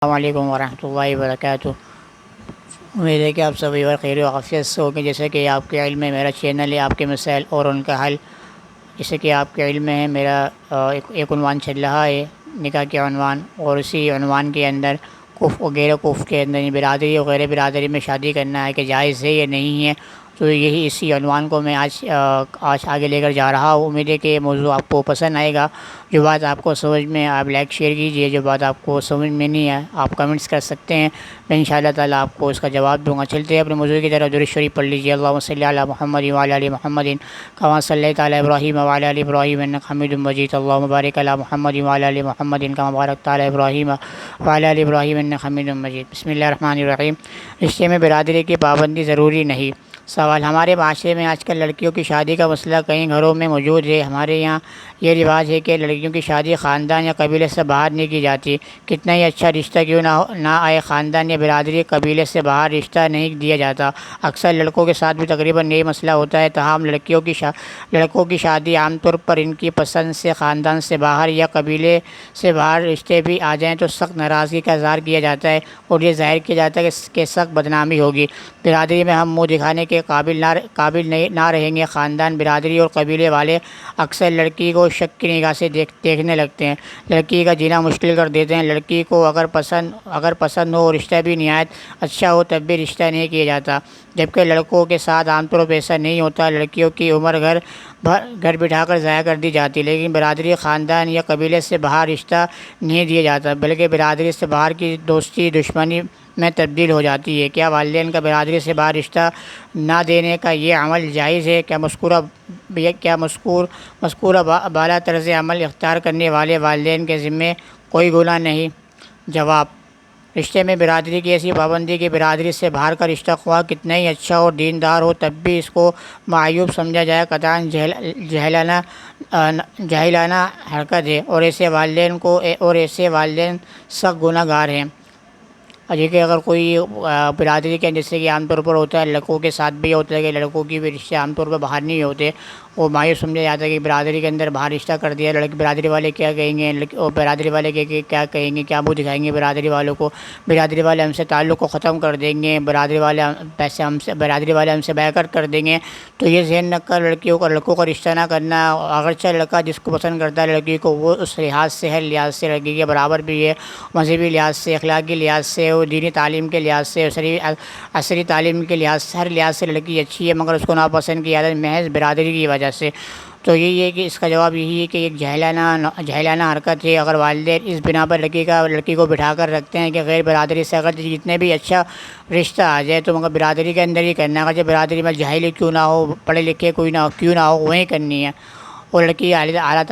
السلام علیکم ورحمۃ اللہ وبرکاتہ۔ امید ہے کہ آپ سبھی اور خیر و عافیت سے ہوں گے۔ جیسے کہ آپ کے علم میں میرا چینل ہے آپ کے مسائل اور ان کا حل۔ جیسے کہ آپ کے علم میں ہے میرا ایک عنوان چل رہا ہے نکاح کے عنوان، اور اسی عنوان کے اندر کف وغیرہ کف کے اندر برادری اور غیر برادری میں شادی کرنا ہے کہ جائز ہے یا نہیں ہے، تو یہی اسی عنوان کو میں آج آگے لے کر جا رہا ہوں۔ امید ہے کہ یہ موضوع آپ کو پسند آئے گا۔ جو بات آپ کو سمجھ میں آپ لائک شیئر کیجئے، جو بات آپ کو سمجھ میں نہیں ہے آپ کمنٹس کر سکتے ہیں، میں انشاءاللہ تعالیٰ آپ کو اس کا جواب دوں گا۔ چلتے ہیں اپنے موضوع کی طرف۔ درود شریف پڑھ لیجیے۔ اللہم صلی علی محمد وعلی آل محمد کما صلیت علی ابراہیم وعلی آل ابراہیم انک حمید مجید۔ اللہم بارک علی محمد وعلی آل محمد کما بارکت علی ابراہیم وعلی آل ابراہیم انک حمید مجید۔ بسم اللہ الرحمن الرحیم۔ رشتے میں برادری کی پابندی ضروری نہیں۔ سوال: ہمارے معاشرے میں آج کل لڑکیوں کی شادی کا مسئلہ کئی گھروں میں موجود ہے۔ ہمارے یہاں یہ رواج ہے کہ لڑکیوں کی شادی خاندان یا قبیلے سے باہر نہیں کی جاتی۔ کتنا ہی اچھا رشتہ کیوں نہ آئے، خاندان یا برادری قبیلے سے باہر رشتہ نہیں دیا جاتا۔ اکثر لڑکوں کے ساتھ بھی تقریباً یہی مسئلہ ہوتا ہے، تاہم لڑکوں کی شادی عام طور پر ان کی پسند سے خاندان سے باہر یا قبیلے سے باہر رشتے بھی آ جائیں تو سخت ناراضگی کا اظہار کیا جاتا ہے اور یہ ظاہر کیا جاتا ہے کہ سخت بدنامی ہوگی، برادری میں ہم منہ دکھانے کے قابل نہ رہیں گے۔ خاندان، برادری اور قبیلے والے اکثر لڑکی کو شک کی نگاہ سے دیکھنے لگتے ہیں، لڑکی کا جینا مشکل کر دیتے ہیں۔ لڑکی کو اگر پسند ہو اور رشتہ بھی نہایت اچھا ہو تب بھی رشتہ نہیں کیا جاتا، جبکہ لڑکوں کے ساتھ عام طور پر ایسا نہیں ہوتا۔ لڑکیوں کی عمر گھر بٹھا کر ضائع کر دی جاتی، لیکن برادری، خاندان یا قبیلے سے باہر رشتہ نہیں دیا جاتا، بلکہ برادری سے باہر کی دوستی دشمنی میں تبدیل ہو جاتی ہے۔ کیا والدین کا برادری سے باہر رشتہ نہ دینے کا یہ عمل جائز ہے؟ کیا مذکورہ بالا طرز عمل اختیار کرنے والے والدین کے ذمہ کوئی گناہ نہیں؟ جواب: رشتے میں برادری کی ایسی پابندی کہ برادری سے باہر کا رشتہ خواہ کتنا ہی اچھا اور دیندار ہو تب بھی اس کو معیوب سمجھا جائے، قطعاً جاہلانہ حرکت ہے، اور ایسے والدین سخت گناہ گار ہیں۔ کہ اگر کوئی برادری کے جیسے کہ عام طور پر ہوتا ہے، لڑکوں کے ساتھ بھی ہوتا ہے کہ لڑکوں کی بھی رشتے عام طور پر باہر نہیں ہوتے، وہ مایوس سمجھا جاتا ہے کہ برادری کے اندر باہر رشتہ کر دیا، برادری والے کیا کہیں گے، اور برادری والے کیا کہیں گے، کیا منہ دکھائیں گے برادری والوں کو، برادری والے ہم سے تعلق کو ختم کر دیں گے، برادری والے ہم سے بیعت کر دیں گے۔ تو یہ ذہن رکھ کر لڑکوں کا رشتہ نہ کرنا، اگرچہ لڑکا جس کو پسند کرتا ہے لڑکی کو، وہ اس لحاظ سے ہر لحاظ سے لڑکی کے برابر بھی ہے، مذہبی لحاظ سے، اخلاقی لحاظ سے، دینی تعلیم کے لحاظ سے، عصری تعلیم کے لحاظ سے، ہر لحاظ سے لڑکی اچھی ہے، مگر اس کو ناپسند کی عادت محض برادری کی وجہ سے۔ تو یہی ہے کہ اس کا جواب یہی ہے کہ ایک جاہلانہ حرکت ہے۔ اگر والدین اس بنا پر لڑکی کو بٹھا کر رکھتے ہیں کہ غیر برادری سے اگر جتنے بھی اچھا رشتہ آ جائے تو مگر برادری کے اندر ہی کرنا ہے، اگر برادری میں جاہل ہی کیوں نہ ہو، پڑھے لکھے کیوں نہ ہو، وہیں کرنی ہے، اور لڑکی اعلیٰ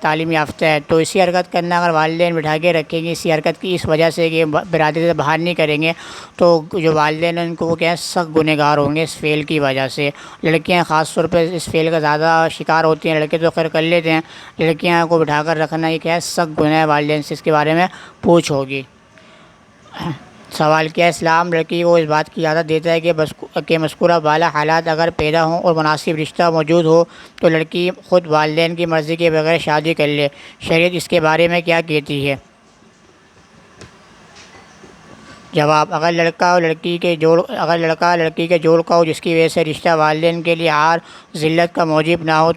تعلیم یافتہ ہے تو اسی حرکت کرنا اگر والدین بٹھا کے رکھیں گے اسی حرکت کی اس وجہ سے کہ برادری سے باہر نہیں کریں گے، تو جو والدین ہیں ان کو وہ کیا ہے سخت گنہگار ہوں گے اس فعل کی وجہ سے۔ لڑکیاں خاص طور پہ اس فعل کا زیادہ شکار ہوتی ہیں، لڑکے تو خیر کر لیتے ہیں، لڑکیاں کو بٹھا کر رکھنا یہ کیا ہے سخت گناہ ہے، والدین سے اس کے بارے میں پوچھ ہوگی۔ سوال: کیا اسلام لڑکی کو اس بات کی اجازت دیتا ہے کہ مذکورہ بالا حالات اگر پیدا ہوں اور مناسب رشتہ موجود ہو تو لڑکی خود والدین کی مرضی کے بغیر شادی کر لے؟ شریعت اس کے بارے میں کیا کہتی ہے؟ جواب: اگر لڑکا لڑکی کے جوڑ کا ہو جس کی وجہ سے رشتہ والدین کے لیے عار ذلت کا موجب نہ ہو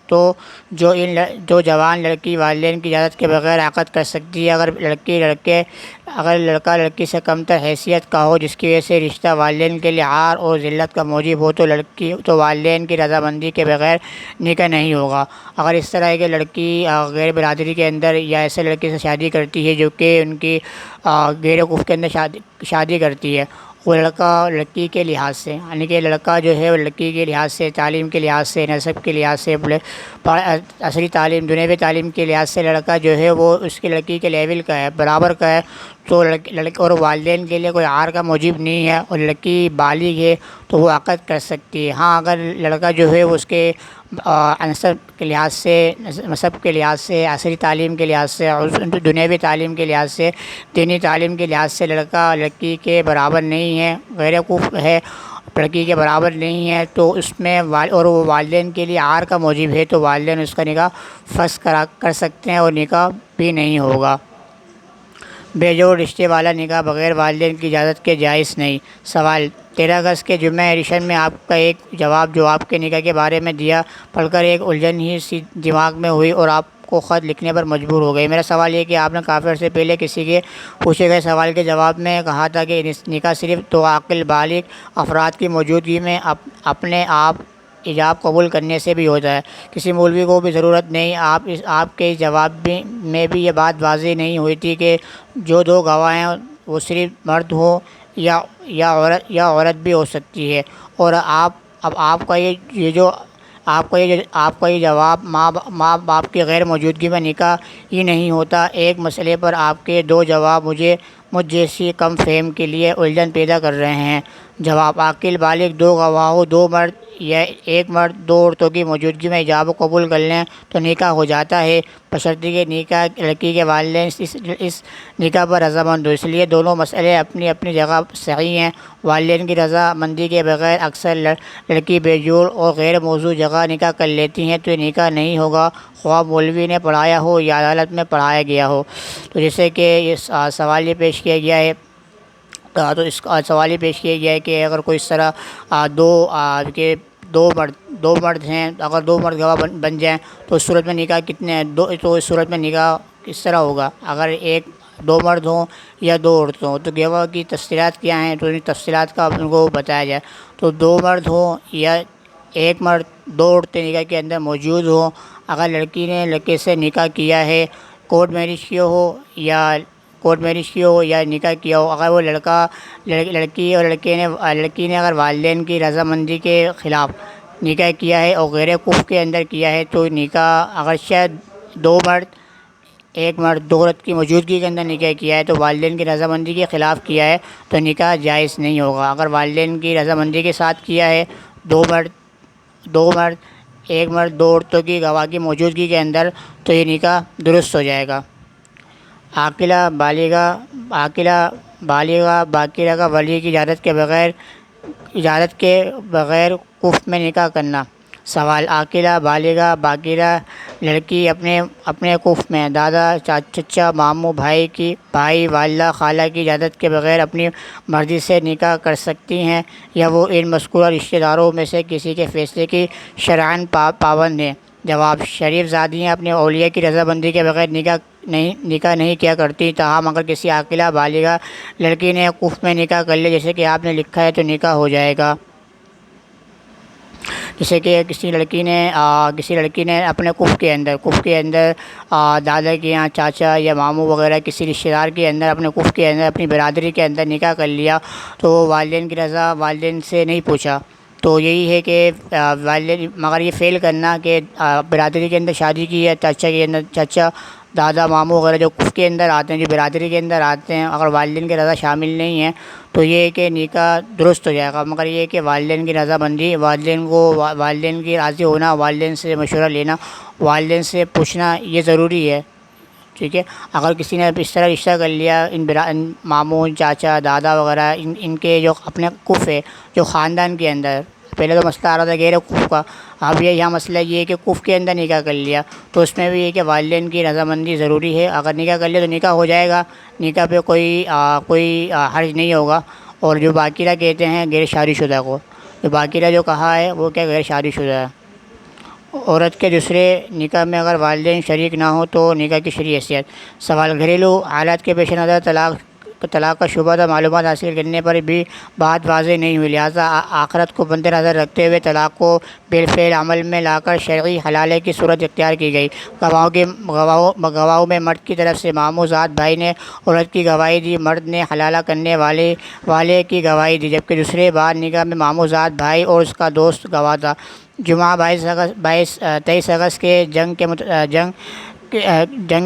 تو جو جوان لڑکی والدین کی اجازت کے بغیر عقد کر سکتی ہے۔ اگر لڑکا لڑکی سے کمتر حیثیت کا ہو جس کی وجہ سے رشتہ والدین کے لیے عار اور ذلت کا موجب ہو تو والدین کی رضامندی کے بغیر نکاح نہیں ہوگا۔ اگر اس طرح ہے کہ لڑکی غیر برادری کے اندر یا ایسے لڑکے سے شادی کرتی ہے جو کہ ان کی غیر وقوف کے اندر شادی کرتی ہے، وہ لڑکی کے لحاظ سے، یعنی کہ لڑکا جو ہے وہ لڑکی کے لحاظ سے، تعلیم کے لحاظ سے، نسب کے لحاظ سے، عصری تعلیم، دنیاوی تعلیم کے لحاظ سے لڑکا جو ہے وہ اس کی لڑکی کے لیول کا ہے، برابر کا ہے، تو اور والدین کے لیے کوئی عار کا موجب نہیں ہے اور لڑکی بالغ ہے تو وہ عقد کر سکتی ہے۔ ہاں اگر لڑکا جو ہے وہ اس کے نسب کے لحاظ سے، عصری تعلیم کے لحاظ سے، دنیاوی تعلیم کے لحاظ سے، دینی تعلیم کے لحاظ سے لڑکا لڑکی کے برابر نہیں ہے، غیر وقوف ہے، لڑکی کے برابر نہیں ہے، تو اس میں اور وہ والدین کے لیے عار کا موجب ہے تو والدین اس کا نکاح فسخ کر سکتے ہیں اور نکاح بھی نہیں ہوگا۔ بے جوڑ رشتے والا نکاح بغیر والدین کی اجازت کے جائز نہیں۔ سوال: 13 اگست کے جمعہ ایڈیشن میں آپ کا ایک جواب جو آپ کے نکاح کے بارے میں دیا پڑھ کر ایک الجھن ہی سی دماغ میں ہوئی اور آپ کو خط لکھنے پر مجبور ہو گئی۔ میرا سوال یہ کہ آپ نے کافی عرصے پہلے کسی کے پوچھے گئے سوال کے جواب میں کہا تھا کہ نکاح صرف دو عاقل بالغ افراد کی موجودگی میں اپنے آپ ایجاب قبول کرنے سے بھی ہوتا ہے، کسی مولوی کو بھی ضرورت نہیں۔ آپ کے اس جواب میں بھی یہ بات واضح نہیں ہوئی تھی کہ جو دو گواہ ہیں وہ صرف مرد ہوں یا عورت بھی ہو سکتی ہے، اور آپ کا یہ جواب ماں باپ کی غیر موجودگی میں نکاح ہی نہیں ہوتا۔ ایک مسئلے پر آپ کے دو جواب مجھ جیسی کم فہم کے لیے الجھن پیدا کر رہے ہیں۔ جواب: عاقل بالغ دو گواہوں، دو مرد یا ایک مرد دو عورتوں کی موجودگی میں ایجاب قبول کر لیں تو نکاح ہو جاتا ہے، بشرطیکہ کہ نکاح لڑکی کے والدین اس نکاح پر رضامند ہو۔ اس لیے دونوں مسئلے اپنی اپنی جگہ صحیح ہیں۔ والدین کی رضا مندی کے بغیر اکثر لڑکی بے جوڑ اور غیر موزوں جگہ نکاح کر لیتی ہیں تو یہ نکاح نہیں ہوگا، خواہ مولوی نے پڑھایا ہو یا عدالت میں پڑھایا گیا ہو۔ تو جیسے کہ یہ سوال یہ پیش کیا گیا ہے، تو اس کا سوال یہ پیش کیا گیا ہے کہ اگر کوئی اس طرح دو مرد ہیں، اگر دو مرد گواہ بن جائیں تو اس صورت میں نکاح تو اس صورت میں نکاح کس طرح ہوگا؟ اگر دو مرد ہوں یا دو عورتیں ہوں تو گواہ کی تفصیلات کیا ہیں، تو ان تفصیلات کا ان کو بتایا جائے۔ تو دو مرد ہوں یا ایک مرد دو عورتیں نکاح کے اندر موجود ہوں، اگر لڑکی نے لڑکے سے نکاح کیا ہے، کورٹ میرج کیا ہو یا نکاح کیا ہو، اگر وہ لڑکی اور لڑکی نے اگر والدین کی رضامندی کے خلاف نکاح کیا ہے اور غیر کفر کے اندر کیا ہے تو نکاح اگرچہ دو مرد ایک مرد دو عورت کی موجودگی کے اندر نکاح کیا ہے تو والدین کی رضامندی کے خلاف کیا ہے تو نکاح جائز نہیں ہوگا۔ اگر والدین کی رضامندی کے ساتھ کیا ہے، دو مرد ایک مرد دو عورتوں کی گواہ کی موجودگی کے اندر، تو یہ نکاح درست ہو جائے گا۔ عاقلہ بالغہ باکرہ کا ولی کی اجازت کے بغیر کفر میں نکاح کرنا۔ سوال: عاقلہ بالغہ باکرہ لڑکی اپنے کفر میں دادا چچا ماموں بھائی والدہ خالہ کی اجازت کے بغیر اپنی مرضی سے نکاح کر سکتی ہیں یا وہ ان مذکورہ رشتہ داروں میں سے کسی کے فیصلے کی شرعاً پابند ہیں؟ جواب: شریف زادیاں اپنے اولیاء کی رضامندی کے بغیر نکاح نہیں کیا کرتی، تاہم اگر کسی عاقلہ بالغہ لڑکی نے کفر میں نکاح کر لیا جیسے کہ آپ نے لکھا ہے تو نکاح ہو جائے گا۔ جیسے کہ کسی لڑکی نے اپنے کفر کے اندر دادا کے یہاں چاچا یا ماموں وغیرہ کسی رشتہ دار کے اندر اپنے کفر کے اندر اپنی برادری کے اندر نکاح کر لیا تو والدین کی رضا والدین سے نہیں پوچھا، تو یہی ہے کہ والدین مگر یہ فیل کرنا کہ برادری کے اندر شادی کی ہے، چاچا دادا ماموں وغیرہ جو کفر کے اندر آتے ہیں، جو برادری کے اندر آتے ہیں، اگر والدین کی رضا شامل نہیں ہے تو یہ ہے کہ نکاح درست ہو جائے گا، مگر یہ ہے کہ والدین کی رضامندی، والدین کی راضی ہونا، والدین سے مشورہ لینا، والدین سے پوچھنا یہ ضروری ہے۔ ٹھیک ہے، اگر کسی نے اس طرح رشتہ کر لیا ان ماموں چاچا دادا وغیرہ ان کے جو اپنے کفر ہے جو خاندان کے اندر، پہلے تو مسئلہ آ رہا تھا غیر کفر کا، اب یہاں مسئلہ یہ ہے کہ کفر کے اندر نکاح کر لیا تو اس میں بھی یہ کہ والدین کی رضامندی ضروری ہے۔ اگر نکاح کر لیا تو نکاح ہو جائے گا، نکاح پہ کوئی حرج نہیں ہوگا۔ اور جو باقیرہ کہتے ہیں غیر شادی شدہ کو، جو باقیرہ جو کہا ہے وہ کیا غیر شادی شدہ ہے۔ عورت کے دوسرے نکاح میں اگر والدین شریک نہ ہوں تو نکاح کی شرعی حیثیت۔ سوال: گھریلو حالات کے پیش نظر طلاق کا شبہہ معلومات حاصل کرنے پر بھی بات واضح نہیں ہوئی، لہٰذا آخرت کو مد نظر رکھتے ہوئے طلاق کو بالفعل عمل میں لا کر شرعی حلالے کی صورت اختیار کی گئی۔ گواہوں میں مرد کی طرف سے ماموں زاد بھائی نے عورت کی گواہی دی، مرد نے حلالہ کرنے والے کی گواہی دی، جبکہ دوسرے بار نکاح میں ماموں زاد بھائی اور اس کا دوست گواہ تھا۔ جمعہ 23 اگست کے جنگ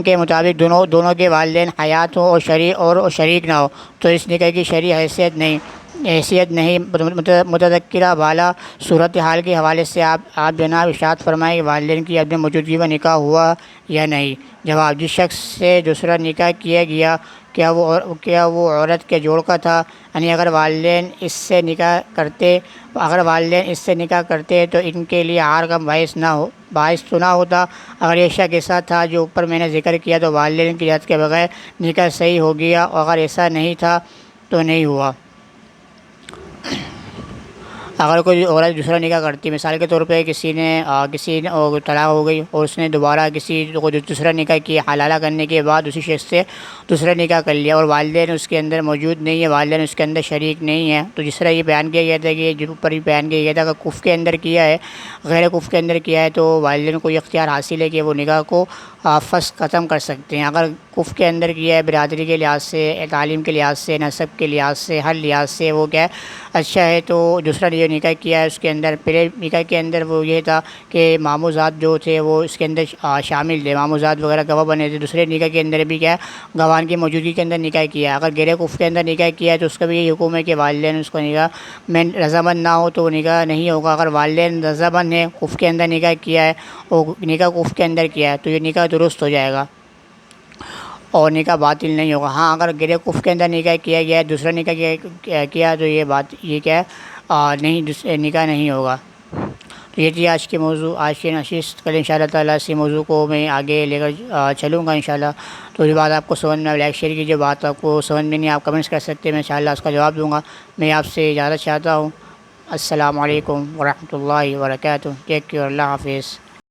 کے مطابق دونوں کے والدین حیات ہوں اور شریک نہ ہو تو اس نکاح کی شرعی حیثیت نہیں۔ متذکرہ بالا صورتحال کے حوالے سے آپ جناب ارشاد فرمائیں کہ والدین کی اپنی موجودگی میں نکاح ہوا یا نہیں؟ جواب: جس شخص سے دوسرا نکاح کیا گیا کیا وہ عورت کے جوڑ کا تھا؟ یعنی اگر والدین اس سے نکاح کرتے تو ان کے لیے عار کا باعث تو نہ ہوتا۔ اگر یہ شک ایسا تھا جو اوپر میں نے ذکر کیا تو والدین کی اجازت کے بغیر نکاح صحیح ہو گیا، اور اگر ایسا نہیں تھا تو نہیں ہوا۔ اگر کوئی عورت دوسرا نکاح کرتی، مثال کے طور پہ کسی نے طلاق ہو گئی اور اس نے دوبارہ کسی کو دوسرا نکاح کیا، حلالہ کرنے کے بعد اسی شخص سے دوسرا نکاح کر لیا اور والدین اس کے اندر موجود نہیں ہے، والدین اس کے اندر شریک نہیں ہیں، تو جس طرح یہ بیان کیا گیا تھا کہ جو اوپر ہی بیان کیا گیا تھا اگر کفر کے اندر کیا ہے، غیر کفر کے اندر کیا ہے، تو والدین کو یہ اختیار حاصل ہے کہ وہ نکاح کو فسخ ختم کر سکتے ہیں۔ اگر کفر کے اندر کیا ہے، برادری کے لحاظ سے، تعلیم کے لحاظ سے، نسب کے لحاظ سے، ہر لحاظ سے وہ کیا ہے اچھا ہے، تو دوسرا جو نکاح کیا ہے اس کے اندر، پہلے نکاح کے اندر وہ یہ تھا کہ ماموزاد جو تھے وہ اس کے اندر شامل تھے، ماموزاد وغیرہ گواہ بنے تھے، دوسرے نکاح کے اندر بھی کیا ہے گواہان کی موجودگی کے اندر نکاح کیا ہے۔ اگر غیر کفر کے اندر نکاح کیا ہے تو اس کا بھی یہی حکم ہے کہ والدین اس کو نکاح میں رضامند نہ ہو تو وہ نکاح نہیں ہوگا۔ اگر والدین رضامند ہیں، کفر کے اندر نکاح کیا ہے اور نکاح کفر کے اندر کیا ہے تو یہ نکاح درست ہو جائے گا اور نکاح باطل نہیں ہوگا۔ ہاں اگر غیر کفر کے اندر نکاح کیا گیا ہے، دوسرا نکاح کیا تو یہ کیا ہے نہیں، نکاح نہیں ہوگا۔ تو یہ تھی آج کے موضوع، آج کی نشست۔ کل انشاءاللہ تعالیٰ اسی موضوع کو میں آگے لے کر چلوں گا انشاءاللہ۔ تو جو بات آپ کو سمجھ میں لائک شیئر کیجیے، بات آپ کو سمجھ میں نہیں آپ کمنٹس کر سکتے ہیں، میں انشاءاللہ اس کا جواب دوں گا۔ میں آپ سے اجازت چاہتا ہوں۔ السلام علیکم ورحمۃ اللہ وبرکاتہ۔ ٹیک کیئر، اللہ حافظ۔